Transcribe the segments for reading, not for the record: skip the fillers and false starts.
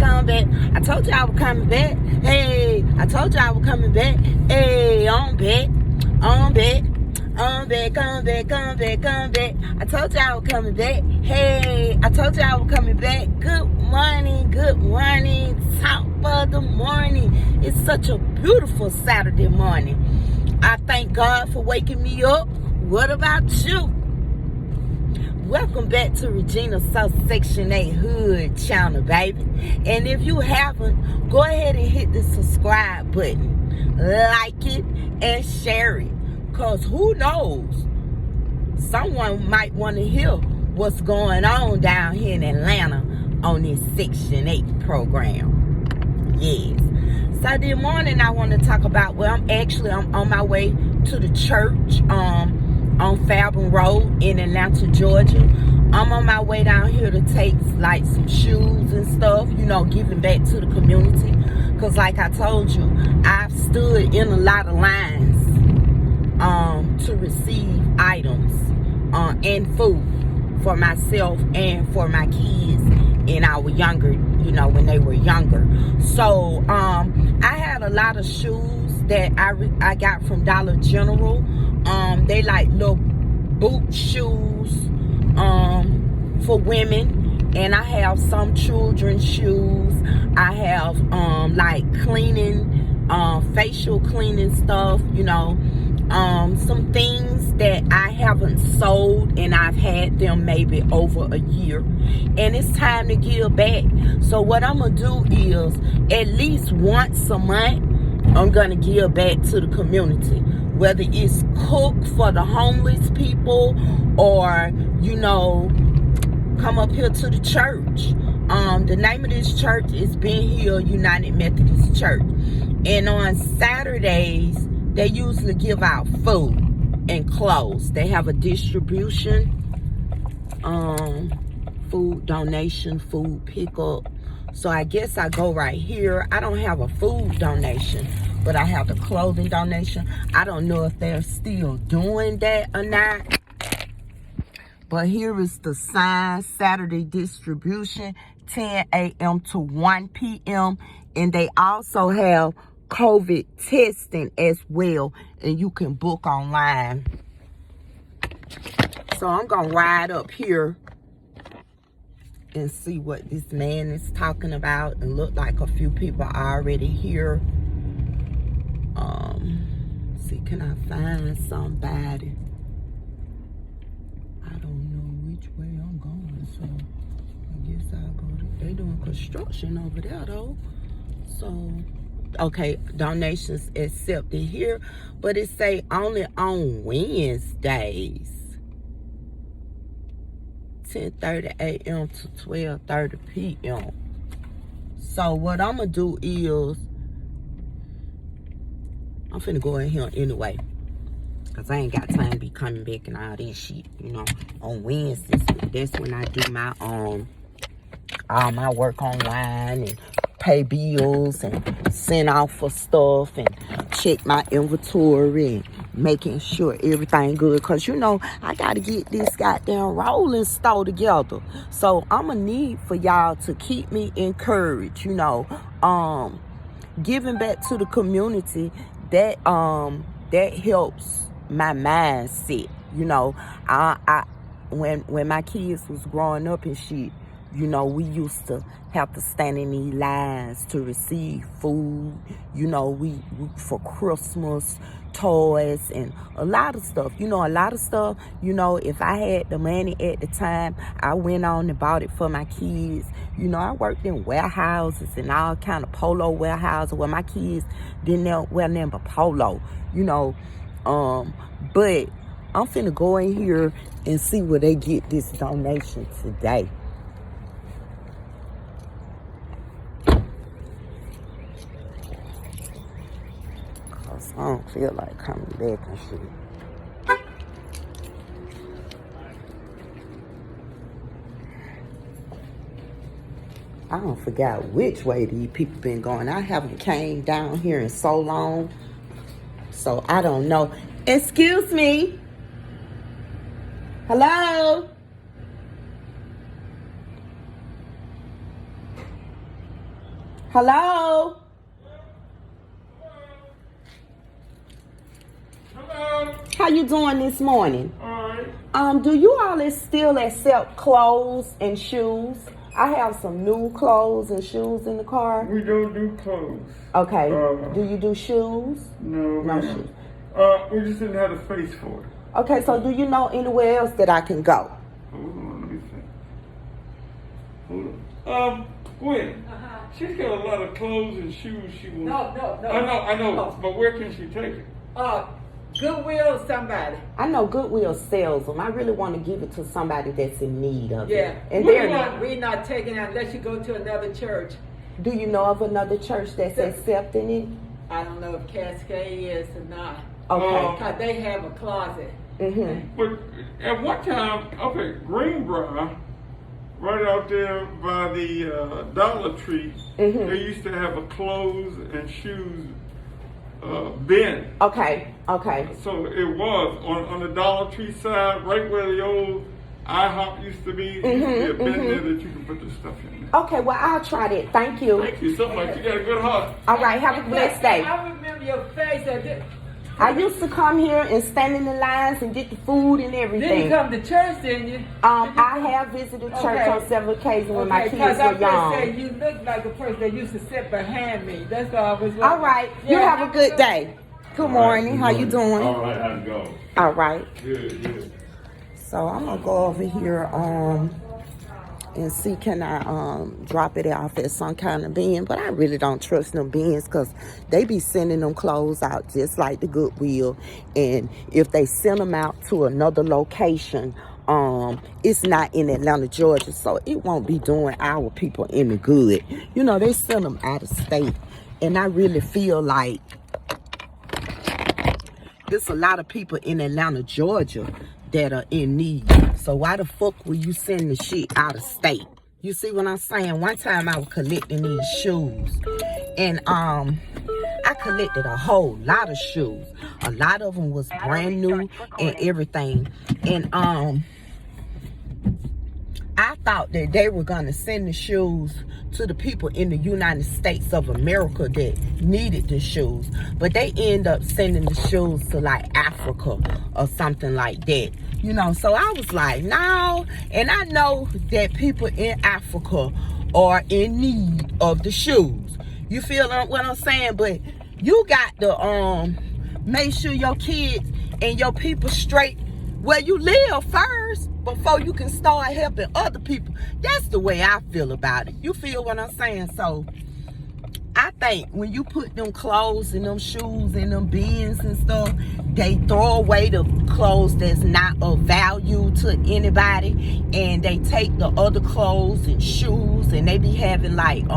come back. I told you I was coming back. Hey, I told you I was coming back. Hey, I'm back. I'm back. I'm back, come back, come back, come back. I told you I was coming back. Hey, I told you I was coming back. Good morning, top of the morning. It's such a beautiful Saturday morning. I thank God for waking me up. What about you? Welcome back to Regina South Section 8 Hood channel, baby. And if you haven't, go ahead and hit the subscribe button. Like it and share it. Because who knows? Someone might want to hear what's going on down here in Atlanta on this Section 8 program. Yes. So this morning I want to talk about, I'm on my way to the church on Fairburn Road in Atlanta, Georgia. I'm on my way down here to take like some shoes and stuff, giving back to the community. Because like I told you, I've stood in a lot of lines to receive items and food for myself and for my kids in our younger, when they were younger. So I had a lot of shoes that I got from Dollar General. They like little boot shoes for women, and I have some children's shoes. I have like cleaning, facial cleaning stuff, some things that I haven't sold and I've had them maybe over a year, and it's time to give back. So what I'm gonna do is at least once a month I'm gonna give back to the community, whether it's cook for the homeless people or come up here to the church. The name of this church is Ben Hill United Methodist Church, and on Saturdays they usually give out food and clothes. They have a distribution, food donation, food pickup. So I guess I go right here. I don't have a food donation, but I have the clothing donation. I don't know if they're still doing that or not. But here is the sign, Saturday distribution, 10 a.m. to 1 p.m. And they also have COVID testing as well, and you can book online. So I'm gonna ride up here and see what this man is talking about, and look like a few people are already here. See, can I find somebody? I don't know which way I'm going, so I guess I'll go to, they doing construction over there though, so okay, donations accepted here, but it say only on Wednesdays, 10:30 a.m. to 12:30 p.m. So what I'm gonna do is I'm finna go in here anyway, because I ain't got time to be coming back and all this shit, on Wednesdays. That's when I do my all my work online and pay bills and send off for stuff and check my inventory and making sure everything good, because I gotta get this goddamn rolling store together. So I'm gonna need for y'all to keep me encouraged, giving back to the community. That helps my mindset. I when my kids was growing up and shit, we used to have to stand in these lines to receive food. We for Christmas, toys, and a lot of stuff. If I had the money at the time, I went on and bought it for my kids. I worked in warehouses and all kind of polo warehouses where my kids didn't wear nothing but polo. But I'm finna go in here and see where they get this donation today. Cause I don't feel like coming back and shit. I don't forget which way these people been going. I haven't came down here in so long, so I don't know. Excuse me. Hello? Hello? Hello. How you doing this morning? All right. Do you all still accept clothes and shoes? I have some new clothes and shoes in the car. We don't do clothes. Okay. Do you do shoes? No, No ma'am. shoes. We just didn't have the space for it. Okay, so do you know anywhere else that I can go? Hold on, let me think. Hold on. Gwen, she's got a lot of clothes and shoes she wants. No. I know, No. but where can she take it? Goodwill, somebody. I know Goodwill sells them. I really want to give it to somebody that's in need of Yeah. it. And We're not taking it unless you go to another church. do you know of another church that's accepting it? I don't know if Cascade is or not. Okay. Because they have a closet. But at one time, up at Greenbrier, right out there by the Dollar Tree, they used to have a clothes and shoes bin. Okay. So it was on the Dollar Tree side, right where the old IHOP used to be. There used to be a bin there that you can put the stuff in there. Okay, well, I'll try that. Thank you. Thank you so much. You got a good heart. All right, have a blessed day. I remember your face. I used to come here and stand in the lines and get the food and Didn't everything. you come to church, didn't you? I have visited church Okay. on several occasions when my kids Because I were young. say you look like a person that used to sit behind me. That's why I was wondering. All right, you Yeah, have a good day. Good morning. How you doing? All right, how's it going? All right. Good. So I'm gonna go over here and see can I drop it off at some kind of bin, but I really don't trust them bins because they be sending them clothes out just like the Goodwill, and if they send them out to another location, it's not in Atlanta, Georgia, so it won't be doing our people any good. You know, they send them out of state, and I really feel like there's a lot of people in Atlanta, Georgia that are in need. So why the fuck will you send the shit out of state? You see what I'm saying? One time I was collecting these shoes, and I collected a whole lot of shoes. A lot of them was brand new and everything. And I thought that they were gonna send the shoes to the people in the United States of America that needed the shoes, but they end up sending the shoes to like Africa or something like that, you know. So I was like, no. And I know that people in Africa are in need of the shoes. You feel what I'm saying? But you got to make sure your kids and your people straight where you live first before you can start helping other people. That's the way I feel about it. You feel what I'm saying? So I think when you put them clothes and them shoes and them bins and stuff, they throw away the clothes that's not of value to anybody, and they take the other clothes and shoes, and they be having like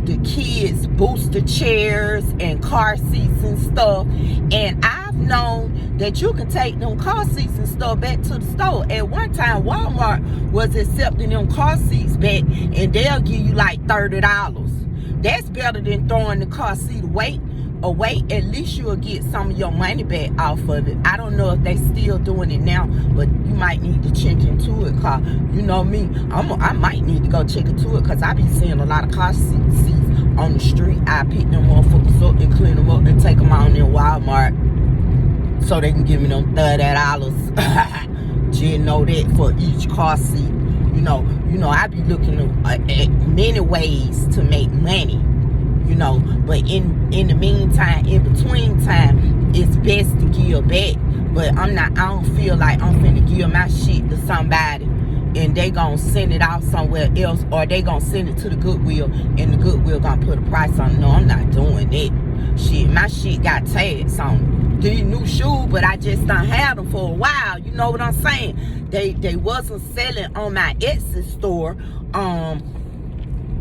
the kids booster chairs and car seats and stuff. And I've known that you can take them car seats and stuff back to the store. At one time, Walmart was accepting them car seats back, and they'll give you like $30. That's better than throwing the car seat away. At least you'll get some of your money back off of it. I don't know if they still doing it now, but you might need to check into it, cause you know me, I might need to go check into it, cause I be seeing a lot of car seats on the street. I pick them motherfuckers up and clean them up and take them out in Walmart so they can give me them $30. Just know that for each car seat. You know, I be looking at many ways to make money. You know, but in the meantime, in between time, it's best to give back. But I don't feel like I'm finna give my shit to somebody and they gonna send it out somewhere else, or they gonna send it to the Goodwill and the Goodwill gonna put a price on it. No, I'm not doing that. Shit, my shit got tags on these new shoes, but I just done had them for a while. You know what I'm saying? They wasn't selling on my Etsy store, and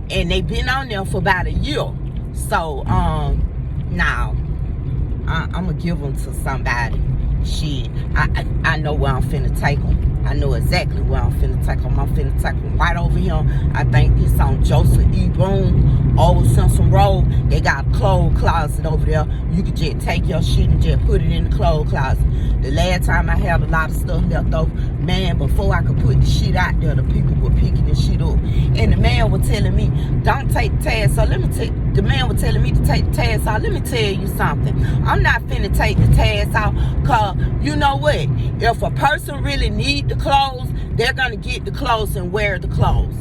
they been on there for about a year. So, now I'm gonna give them to somebody. Shit, I know where I'm finna take them. I know exactly where I'm finna take them. I'm finna take them right over here. I think it's on Joseph E. Boone, Old Simpson Road. They got a clothes closet over there. You can just take your shit and just put it in the clothes closet. The last time I had a lot of stuff left over, man, before I could put the shit out there, the people were picking the shit up. And the man was telling me, don't take the tags. So the man was telling me to take the tags off. Let me tell you something. I'm not finna take the tags off, cause you know what? If a person really need the clothes, they're gonna get the clothes and wear the clothes.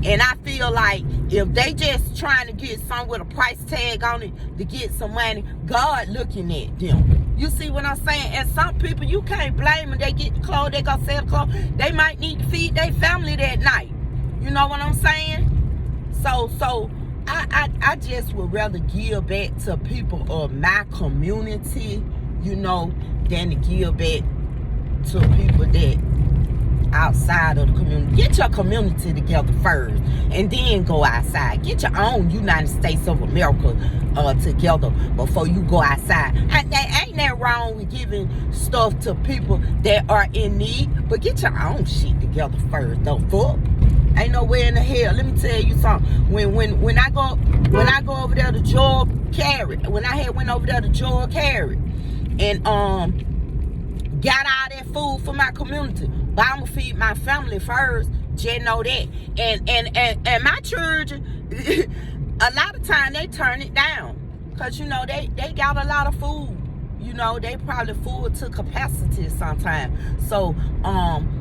And I feel like if they just trying to get some with a price tag on it to get some money, God looking at them. You see what I'm saying? And some people, you can't blame them. They get the clothes, they gonna sell the clothes. They might need to feed their family that night. You know what I'm saying? So I just would rather give back to people of my community, you know, than to give back to people that outside of the community. Get your community together first and then go outside. Get your own United States of America together before you go outside. Ain't that wrong with giving stuff to people that are in need, but get your own shit together first. Don't fuck. Ain't nowhere in the hell. Let me tell you something. When I go over there to Joel Carey, when I had went over there to Joel Carey and got all that food for my community, but I'ma feed my family first. Just know that. And my children, a lot of time they turn it down, cause you know they got a lot of food. You know, they probably full to capacity sometimes. So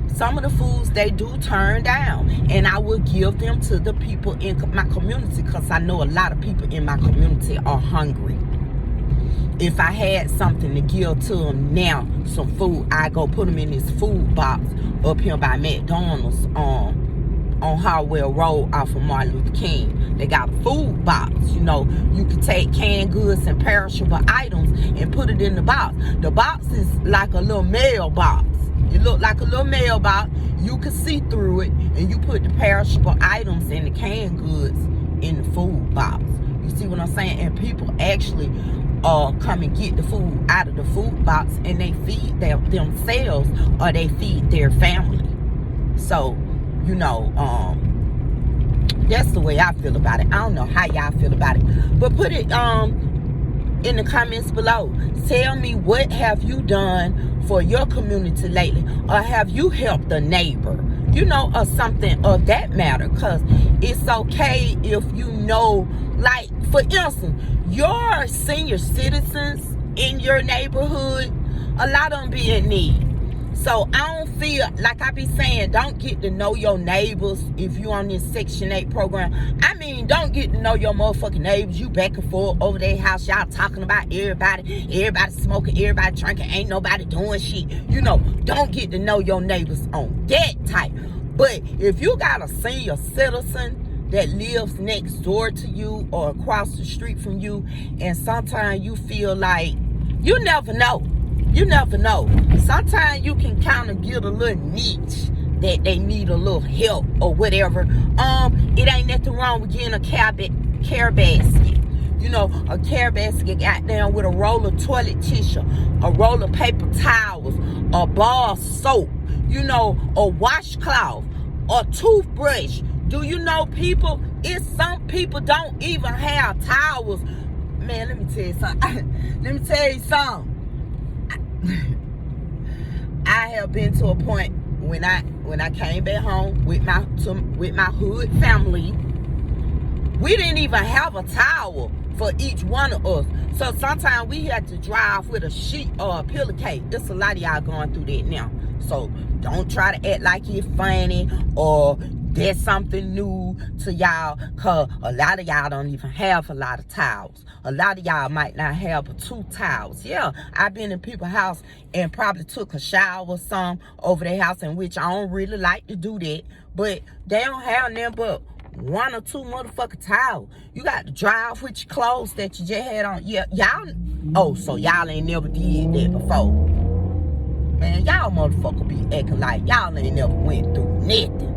some of the foods they do turn down, and I will give them to the people in my community, because I know a lot of people in my community are hungry. If I had something to give to them now, some food, I go put them in this food box up here by McDonald's on Harwell Road off of Martin Luther King. They got a food box. You know, you can take canned goods and perishable items and put it in the box. The box is like a little mailbox. It look like a little mailbox. You can see through it, and you put the perishable items and the canned goods in the food box. You see what I'm saying? And people actually come and get the food out of the food box, and they feed themselves or they feed their family. So, you know, that's the way I feel about it. I don't know how y'all feel about it, but put it in the comments below. Tell me, what have you done for your community lately, or have you helped a neighbor, you know, or something of that matter? Because it's okay if you know, like, for instance, your senior citizens in your neighborhood, a lot of them be in need. So I don't feel like I be saying, don't get to know your neighbors if you on this Section 8 program. I mean, don't get to know your motherfucking neighbors. You back and forth over their house. Y'all talking about everybody smoking, everybody drinking, ain't nobody doing shit. You know, don't get to know your neighbors on that type. But if you got a senior citizen that lives next door to you or across the street from you, and sometimes you feel like, you never know. You never know. Sometimes you can kind of get a little niche that they need a little help or whatever. It ain't nothing wrong with getting a care basket. You know, a care basket got down with a roll of toilet tissue, a roll of paper towels, a bar of soap, you know, a washcloth, a toothbrush. Do you know, people, some people don't even have towels. Man, let me tell you something. I have been to a point when I came back home with my hood family, we didn't even have a towel for each one of us. So sometimes we had to drive with a sheet or a pillowcase. There's a lot of y'all going through that now. So don't try to act like you're funny or there's something new to y'all, because a lot of y'all don't even have a lot of towels. A lot of y'all might not have but 2 towels. Yeah, I've been in people's house and probably took a shower or some over their house, in which I don't really like to do that, but they don't have them but 1 or 2 motherfucking towels. You got to dry off with your clothes that you just had on. Yeah, y'all, so y'all ain't never did that before. Man, y'all motherfucker be acting like y'all ain't never went through nothing.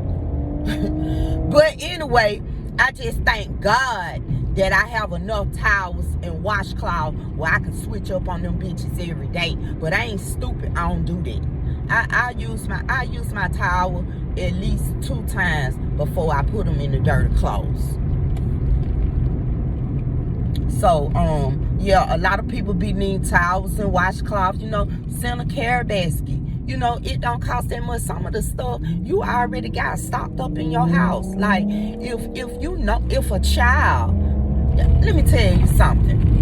But anyway, I just thank God that I have enough towels and washcloths where I can switch up on them bitches every day. But I ain't stupid. I don't do that. I use my towel at least 2 times before I put them in the dirty clothes. So, yeah, a lot of people be needing towels and washcloths, send a care basket. It don't cost that much. Some of the stuff you already got stocked up in your house. Like, if a child, let me tell you something.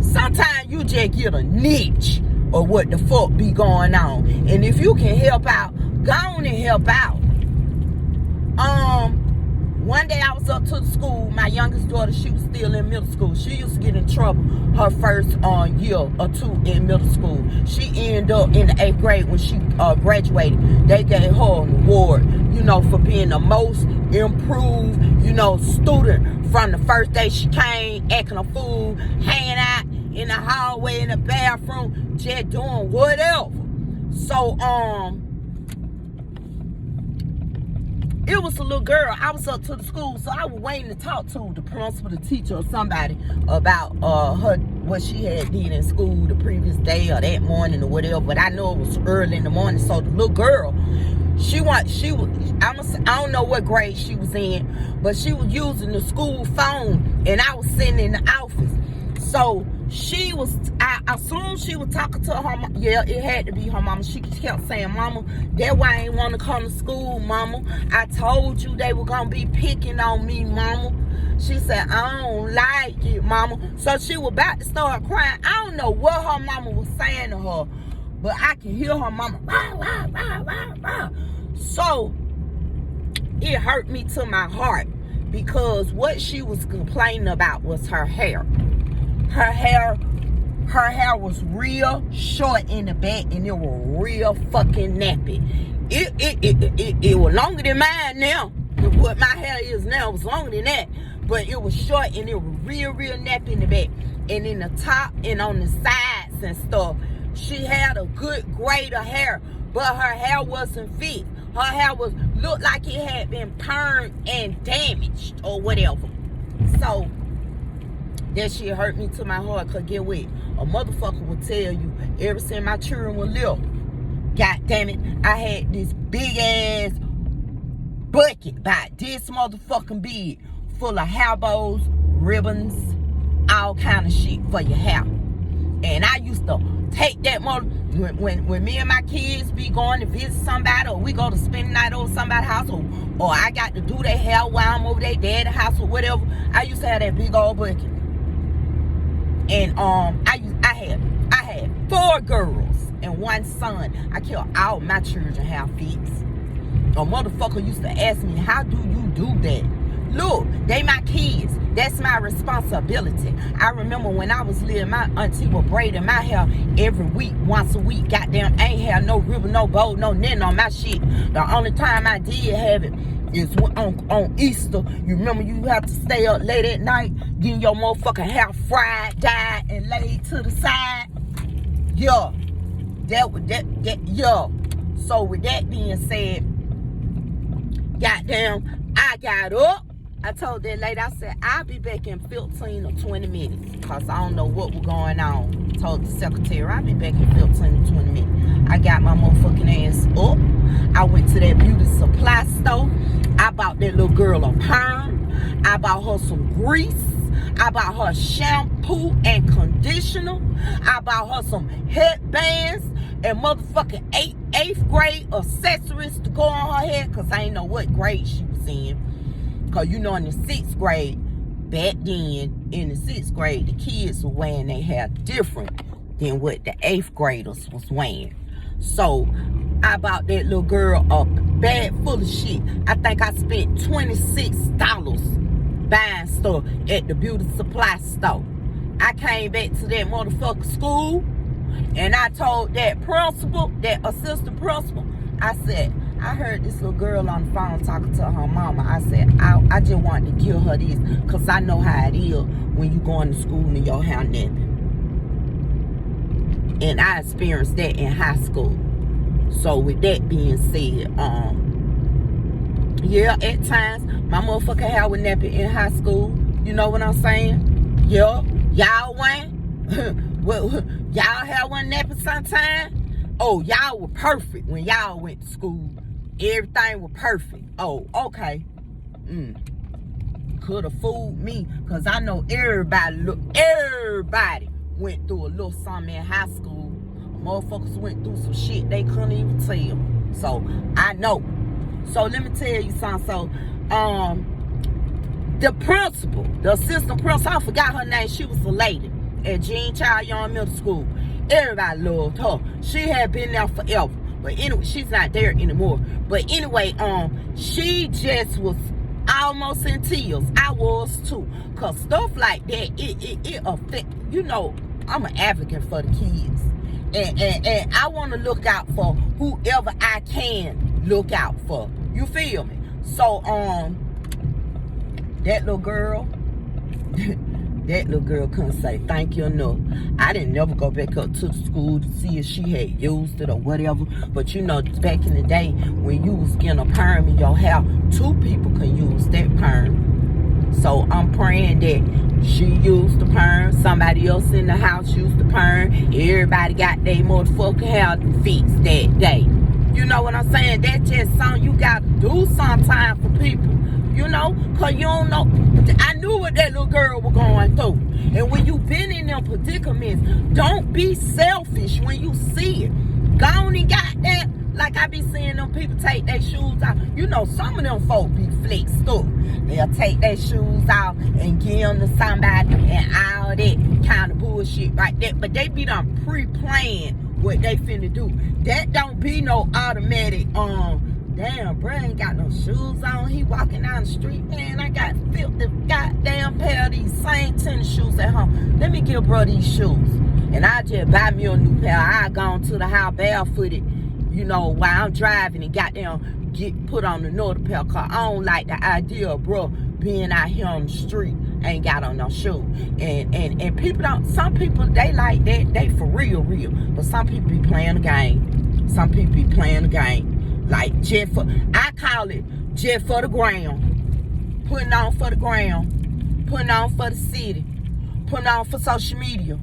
Sometimes you just get a niche of what the fuck be going on. And if you can help out, go on and help out. One day I was up to the school. My youngest daughter, she was still in middle school. She used to get in trouble her first year or 2 in middle school. She ended up in the 8th grade when she graduated. They gave her an award, for being the most improved, student from the first day she came, acting a fool, hanging out in the hallway, in the bathroom, just doing whatever. So, it was a little girl. I was up to the school, so I was waiting to talk to the principal, the teacher, or somebody about what she had did in school the previous day or that morning or whatever. But I know it was early in the morning. So the little girl, I don't know what grade she was in, but she was using the school phone, and I was sitting in the office. So she was, as soon as she was talking to her mom, yeah, it had to be her mama. She kept saying, "Mama, that's why I ain't want to come to school, Mama. I told you they were going to be picking on me, Mama." She said, "I don't like it, Mama." So she was about to start crying. I don't know what her mama was saying to her, but I can hear her mama. Rah, rah, rah, rah, rah. So it hurt me to my heart, because what she was complaining about was her hair. Her hair was real short in the back, and it was real fucking nappy. It was longer than mine now. What my hair is now was longer than that, but it was short, and it was real nappy in the back, and in the top and on the sides and stuff. She had a good grade of hair, but her hair wasn't fit. Her hair looked like it had been burned and damaged or whatever. So that shit hurt me to my heart, because get what? A motherfucker will tell you, ever since my children were little, God damn it, I had this big ass bucket about this motherfucking big, full of hair bows, ribbons, all kind of shit for your hair. And I used to take that when me and my kids be going to visit somebody, or we go to spend the night over somebody's house, or I got to do their hair while I'm over their dad's house or whatever. I used to have that big old bucket. And I had 4 girls and 1 son. I killed all my children have fits. A motherfucker used to ask me, "How do you do that?" Look, they my kids. That's my responsibility. I remember when I was little, my auntie would braid in my hair every week, once a week. Goddamn, I ain't have no ribbon, no bow, no nothing on my shit. The only time I did have it is on Easter. You remember you have to stay up late at night, getting your motherfucking hair fried, dyed, and laid to the side. Yeah. Yeah. So with that being said, goddamn, I got up. I told that lady, I said, "I'll be back in 15 or 20 minutes. Because I don't know what was going on." Told the secretary, "I'll be back in 15 to 20 minutes. I got my motherfucking ass up. I went to that beauty supply store. I bought that little girl a perm. I bought her some grease. I bought her shampoo and conditioner. I bought her some headbands and motherfucking 8th grade accessories to go on her head. Because I ain't know what grade she was in. Because in the 6th grade, back then, in the 6th grade, the kids were wearing their hair different than what the 8th graders was wearing. So I bought that little girl a bag full of shit. I think I spent $26 buying stuff at the beauty supply store. I came back to that motherfucker school, and I told that principal, that assistant principal, I said, "I heard this little girl on the phone talking to her mama." I said, I just wanted to give her this, because I know how it is when you going to school and your hair nappy. And I experienced that in high school. So with that being said, yeah, at times, my motherfucking hair was nappy in high school. You know what I'm saying? Yeah. Y'all went? Well, y'all hair wasn't nappy sometime? Oh, y'all were perfect when y'all went to school. Everything was perfect. Oh, okay. Could have fooled me, because I know everybody went through a little something in high school. Motherfuckers went through some shit they couldn't even tell. So, I know. So, let me tell you something. So, the principal, the assistant principal, I forgot her name. She was a lady at Jean Child Young Middle School. Everybody loved her. She had been there forever. But anyway, she's not there anymore. But anyway, she just was almost in tears. I was too. Cause stuff like that, it affect, you know, I'm an advocate for the kids. And I want to look out for whoever I can look out for. You feel me? So, that little girl, that little girl couldn't say thank you enough. I didn't never go back up to the school to see if she had used it or whatever. But you know, back in the day, when you was getting a perm in your hair, 2 people could use that perm. So I'm praying that she used the perm, somebody else in the house used the perm, everybody got their motherfucking hair fixed that day. You know what I'm saying? That's just something you gotta do sometime for people. You know, cause you don't know. I knew what that little girl was going through. And when you been in them predicaments, don't be selfish when you see it. Go on and got that. Like I be seeing them people take their shoes off. You know, some of them folk be flexed up. They'll take their shoes off and give them to somebody and all that kind of bullshit right there. But they be done pre-planned what they finna do. That don't be no automatic, damn, bro ain't got no shoes on. He walking down the street, man. I got 50 goddamn pair of these same tennis shoes at home. Let me give bro these shoes. And I just buy me a new pair. I gone to the house barefooted, you know, while I'm driving and goddamn get put on another pair. Cause I don't like the idea of bro being out here on the street ain't got on no shoes. And people don't, some people, they like that. They for real. But some people be playing the game. Some people be playing the game. Like just for, I call it just for the ground. Putting on for the ground. Putting on for the city. Putting on for social media.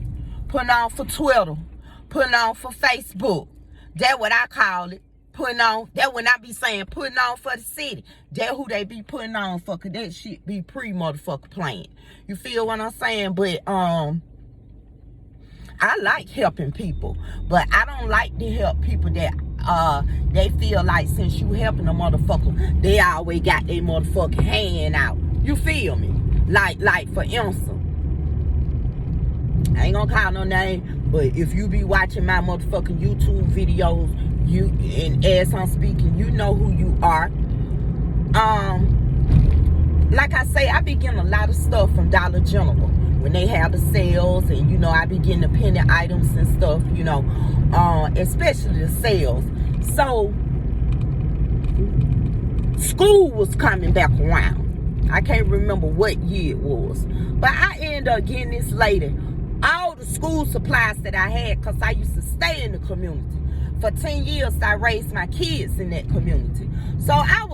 Putting on for Twitter. Putting on for Facebook. That's what I call it. Putting on. That when I be saying putting on for the city. That who they be putting on for. Cause that shit be pre-motherfucker playing. You feel what I'm saying? But I like helping people. But I don't like to help people that they feel like since you helping a motherfucker, they always got their motherfucking hand out. You feel me? Like for instance, I ain't gonna call no name, but if you be watching my motherfucking YouTube videos, and as I'm speaking, you know who you are. Like I say, I be getting a lot of stuff from Dollar General when they have the sales, and you know I be getting the penny items and stuff, you know, especially the sales. So school was coming back around. I can't remember what year it was, but I ended up getting this lady all the school supplies that I had, because I used to stay in the community. For 10 years, I raised my kids in that community. So I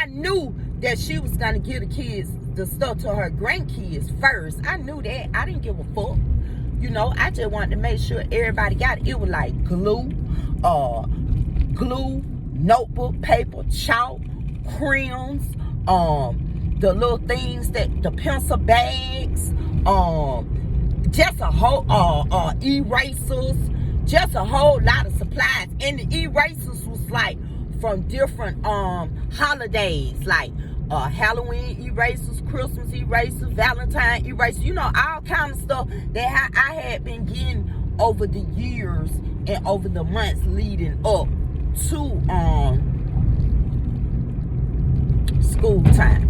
knew that she was going to give the kids the stuff to her grandkids first. I knew that. I didn't give a fuck. You know, I just wanted to make sure everybody got it. It was like glue, notebook, paper, chalk, crayons, the little things that, the pencil bags, just a whole, erasers, just a whole lot of supplies. And the erasers was like from different holidays, like Halloween erasers, Christmas erasers, Valentine erasers, you know, all kind of stuff that I had been getting over the years and over the months leading up to school time.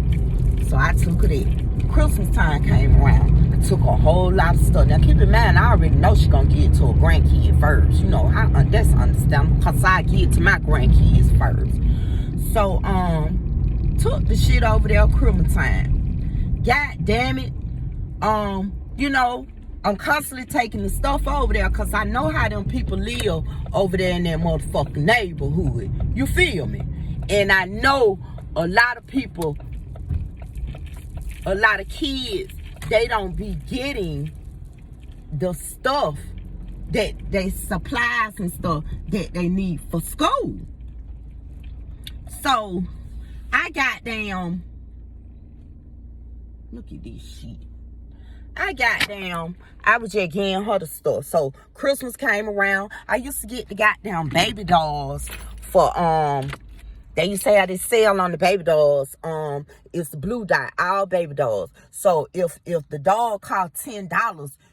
So I took it in. Christmas time came around. I took a whole lot of stuff. Now keep in mind, I already know she's gonna give it to a grandkid first. You know, that's understandable, because I give it to my grandkids first. So took the shit over there Christmas time. God damn it. You know, I'm constantly taking the stuff over there because I know how them people live over there in that motherfucking neighborhood. You feel me? And I know a lot of people, a lot of kids, they don't be getting the stuff that they supplies and stuff that they need for school. So I got down. Look at this shit. I was just getting her the stuff. So Christmas came around. I used to get the goddamn baby dolls for they used to have this sale on the baby dolls. It's the blue dot, all baby dolls. So if the doll cost $10,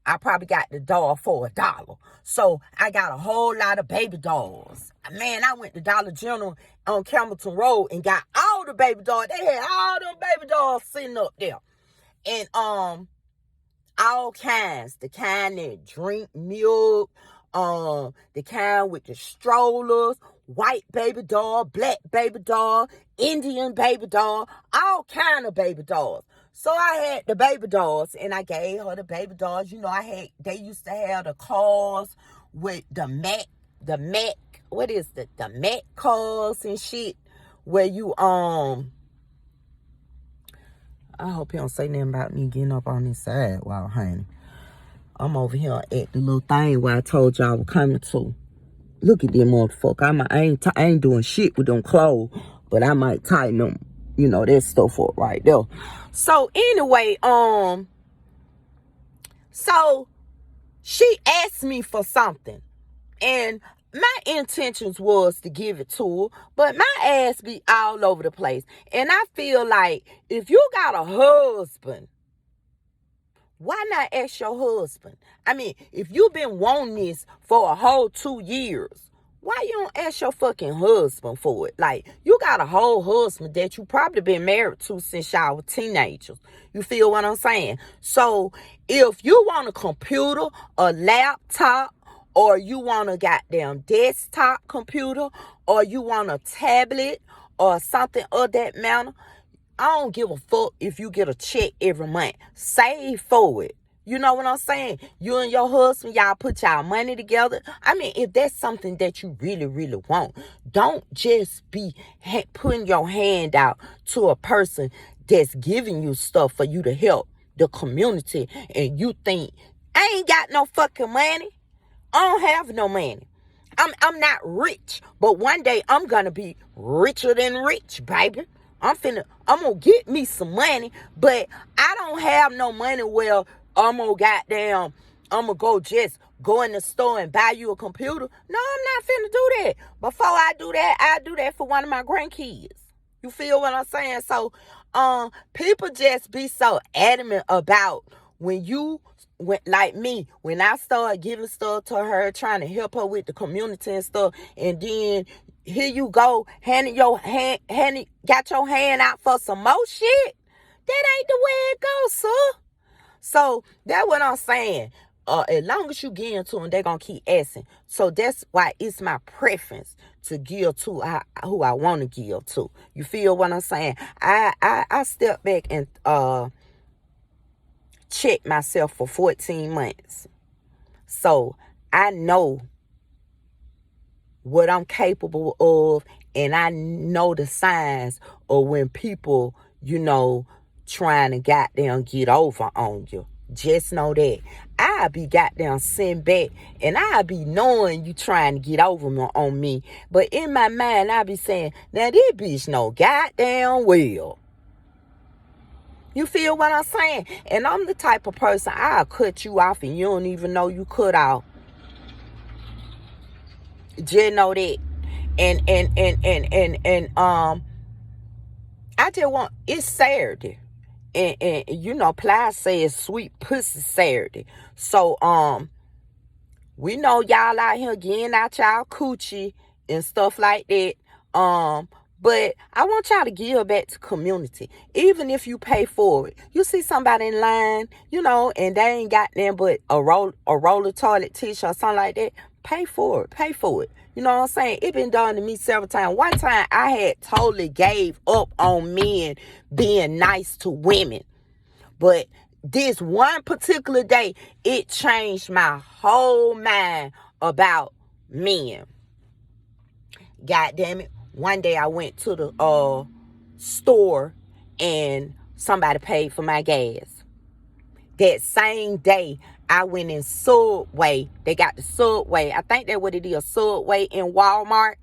I probably got the doll for $1. So I got a whole lot of baby dolls. Man, I went to Dollar General on Campbellton Road and got all the baby dolls. They had all them baby dolls sitting up there. And all kinds. The kind that drink milk, the kind with the strollers, white baby doll, black baby doll, Indian baby doll, all kind of baby dolls. So I had the baby dolls, and I gave her the baby dolls. You know, they used to have the cars with the Mac, what is the Mac cars and shit, where you, I hope you don't say nothing about me getting up on this side, wow, honey. I'm over here at the little thing where I told y'all I was coming to. Look at them motherfucker. I ain't doing shit with them clothes, but I might tighten them, you know, that stuff up right there. So anyway, so she asked me for something, and my intentions was to give it to her, but my ass be all over the place. And I feel like if you got a husband, why not ask your husband? I mean, if you've been wanting this for a whole 2 years, why you don't ask your fucking husband for it? Like, you got a whole husband that you probably been married to since y'all were teenagers. You feel what I'm saying? So, if you want a computer, a laptop, or you want a goddamn desktop computer, or you want a tablet, or something of that manner, I don't give a fuck if you get a check every month. Save for it. You know what I'm saying? You and your husband, y'all put y'all money together. I mean, if that's something that you really, really want, don't just be putting your hand out to a person that's giving you stuff for you to help the community, and you think, I ain't got no fucking money. I don't have no money. I'm not rich, but one day I'm gonna be richer than rich, baby. I'm gonna get me some money, but I don't have no money where I'm gonna go in the store and buy you a computer. No, I'm not finna do that. Before I do that, I do that for one of my grandkids. You feel what I'm saying? So, people just be so adamant about when like me, when I started giving stuff to her, trying to help her with the community and stuff, and then here you go, got your hand out for some more shit. That ain't the way it goes, sir. So that's what I'm saying. As long as you get into them, they're gonna keep asking. So that's why it's my preference to give to who I want to give to. You feel what I'm saying? I step back and check myself for 14 months. So I know what I'm capable of, and I know the signs of when people, you know, trying to goddamn get over on you. Just know that. I be goddamn sitting back, and I be knowing you trying to get over on me. But in my mind, I be saying, now this bitch know goddamn well. You feel what I'm saying? And I'm the type of person, I'll cut you off and you don't even know you cut off. Just know that. And I just want, it's Saturday. And you know, Ply says sweet pussy Saturday. So, we know y'all out here getting out y'all coochie and stuff like that. But I want y'all to give back to community. Even if you pay for it. You see somebody in line, you know, and they ain't got nothing but a roll of toilet tissue or something like that. Pay for it. You know what I'm saying? It been done to me several times. One time I had totally gave up on men being nice to women. But this one particular day, it changed my whole mind about men. God damn it. One day I went to the store and somebody paid for my gas. That same day, I went in Subway. They got the Subway. I think that's what it is, Subway in Walmart.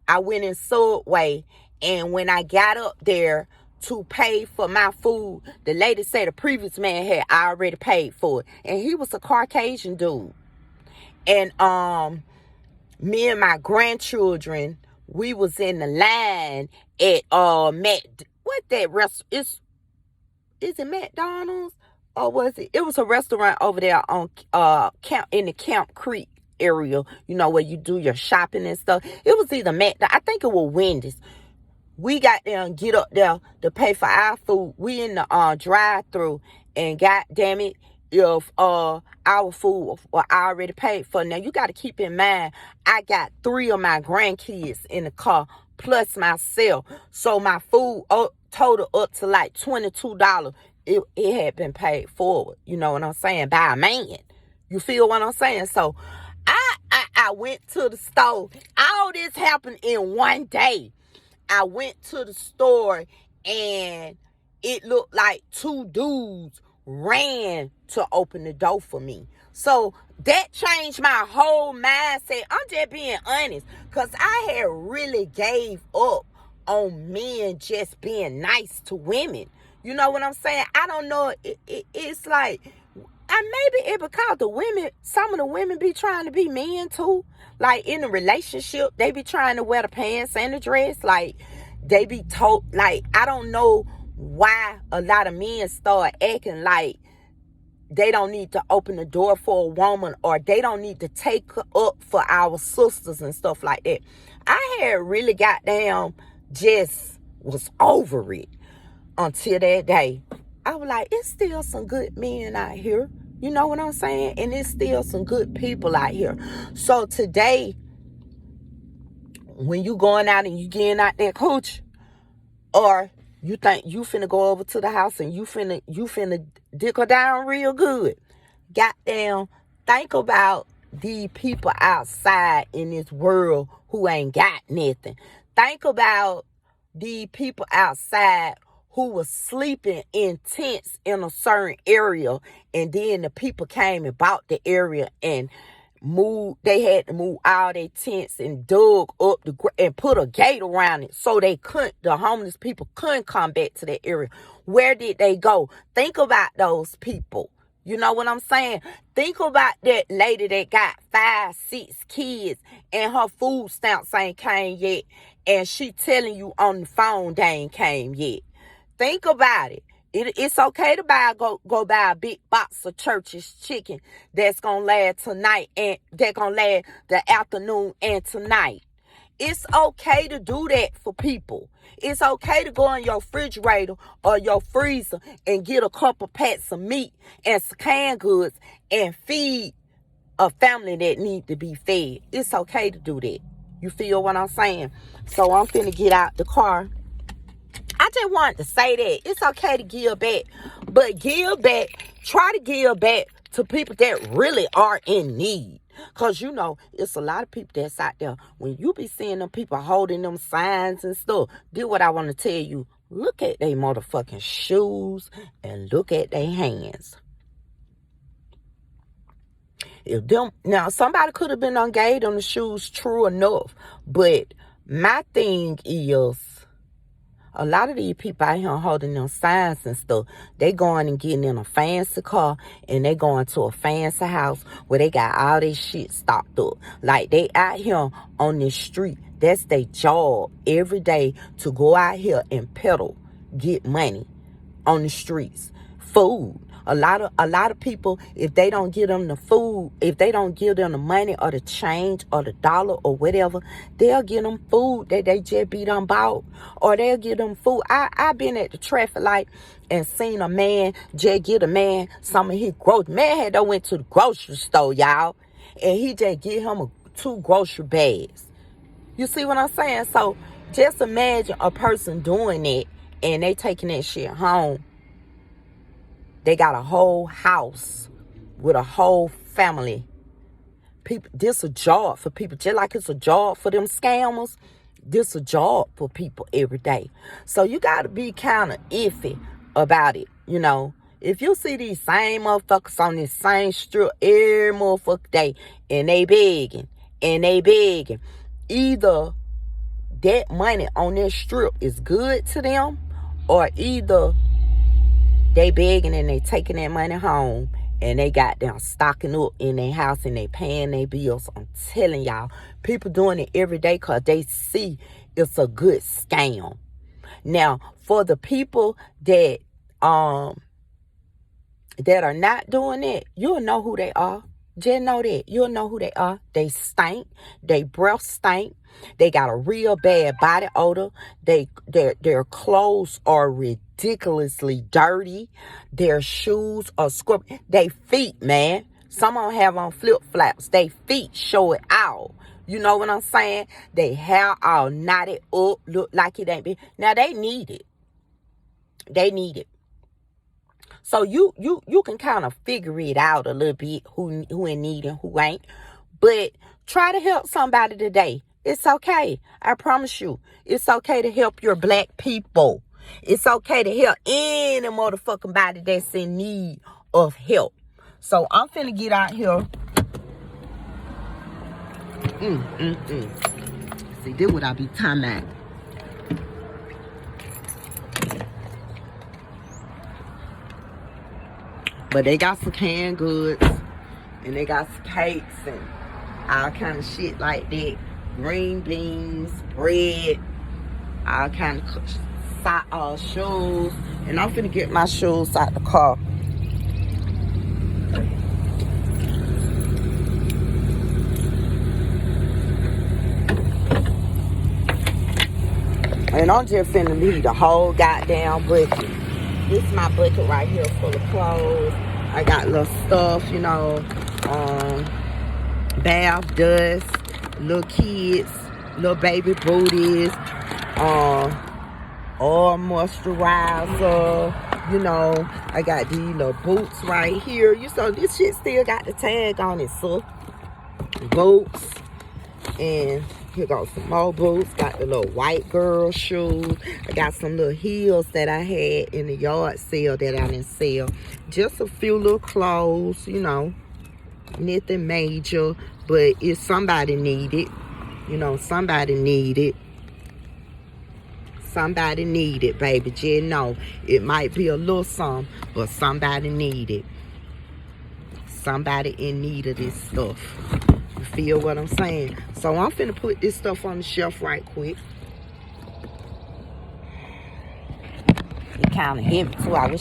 I went in Subway, and when I got up there to pay for my food, the lady said the previous man had already paid for it. And he was a Caucasian dude. And me and my grandchildren, we was in the line at is it McDonald's? Or was it? It was a restaurant over there on in the Camp Creek area, where you do your shopping and stuff. It was either I think it was Wendy's. We got there and get up there to pay for our food. We in the drive-through, and goddamn it, if our food was already paid for. Now you got to keep in mind, I got 3 of my grandkids in the car plus myself, so my food total up to like $22. It had been paid forward. You know what I'm saying? By a man. You feel what I'm saying? So I went to the store. All this happened in one day. I went to the store, and it looked like 2 dudes ran to open the door for me. So that changed my whole mindset. I'm just being honest, because I had really gave up on men just being nice to women. You know what I'm saying? I don't know. It's like, and maybe it because some of the women be trying to be men too. Like in a relationship, they be trying to wear the pants and the dress. Like they be told, like, I don't know why a lot of men start acting like they don't need to open the door for a woman, or they don't need to take up for our sisters and stuff like that. I had really just was over it until that day. I was like, it's still some good men out here. You know what I'm saying? And it's still some good people out here. So today, when you going out and you getting out that cooch, or you think you finna go over to the house and you finna dick her down real good, goddamn, think about the people outside in this world who ain't got nothing. Think about the people outside who was sleeping in tents in a certain area, and then the people came and bought the area and moved. They had to move all their tents and dug up and put a gate around it so the homeless people couldn't come back to that area. Where did they go? Think about those people. You know what I'm saying? Think about that lady that got 5, 6 kids and her food stamps ain't came yet, and she telling you on the phone they ain't came yet. Think about it. It's okay to go buy a big box of Church's chicken that's gonna last tonight, and that's gonna last the afternoon and tonight. It's okay to do that for people. It's okay to go in your refrigerator or your freezer and get a couple packs of meat and some canned goods and feed a family that need to be fed. It's okay to do that. You feel what I'm saying? So I'm finna get out the car. I just wanted to say that it's okay to give back, but try to give back to people that really are in need. Because, it's a lot of people that's out there. When you be seeing them people holding them signs and stuff, do what I want to tell you. Look at their motherfucking shoes and look at their hands. Now, somebody could have been ungave on the shoes, true enough. But my thing is, a lot of these people out here holding them signs and stuff, they going and getting in a fancy car, and they going to a fancy house where they got all this shit stocked up. Like, they out here on this street. That's their job every day, to go out here and peddle, get money on the streets. Food. A lot of people, if they don't give them the food, if they don't give them the money or the change or the dollar or whatever, they'll give them food that they just be done bought, or they'll give them food. I've been at the traffic light and seen a man just get a man some of his groceries. Man had done went to the grocery store, y'all, and he just give him 2 grocery bags. You see what I'm saying? So just imagine a person doing it and they taking that shit home. They got a whole house with a whole family. People, this a job for people. Just like it's a job for them scammers, this a job for people every day. So you got to be kind of iffy about it, If you see these same motherfuckers on this same strip every motherfucking day, and they begging, either that money on their strip is good to them, or either they begging and they taking that money home and they got them stocking up in their house and they paying their bills. I'm telling y'all, people doing it every day because they see it's a good scam. Now, for the people that are not doing it, you'll know who they are. Just know that. You'll know who they are. They stink. They breath stink. They got a real bad body odor. Their clothes are ridiculously dirty. Their shoes are scrubbed. They feet, man. Some of them have on flip-flops. They feet show it out. You know what I'm saying? They hair all knotted up, look like it ain't been. Now, they need it. They need it. So you can kind of figure it out a little bit, who in need and who ain't. But try to help somebody today. It's okay. I promise you. It's okay to help your black people. It's okay to help any motherfucking body that's in need of help. So I'm finna get out here. See, this what I be talking about. But they got some canned goods, and they got some cakes and all kind of shit like that. Green beans, bread, all kind of shoes. And I'm finna get my shoes out the car. And I'm just finna leave the whole goddamn bucket. This is my bucket right here full of clothes. I got little stuff, you know, bath dust, little kids, little baby booties, oil moisturizer, you know. I got these little boots right here. You saw this shit still got the tag on it, so boots. And here goes some more boots. Got the little white girl shoes. I got some little heels that I had in the yard sale that I didn't sell. Just a few little clothes, you know. Nothing major. But if somebody need it, you know, somebody need it. Somebody need it, baby. Just know it might be a little something, but somebody need it. Somebody in need of this stuff. You feel what I'm saying? So I'm finna put this stuff on the shelf right quick. It kind of heavy too. I wish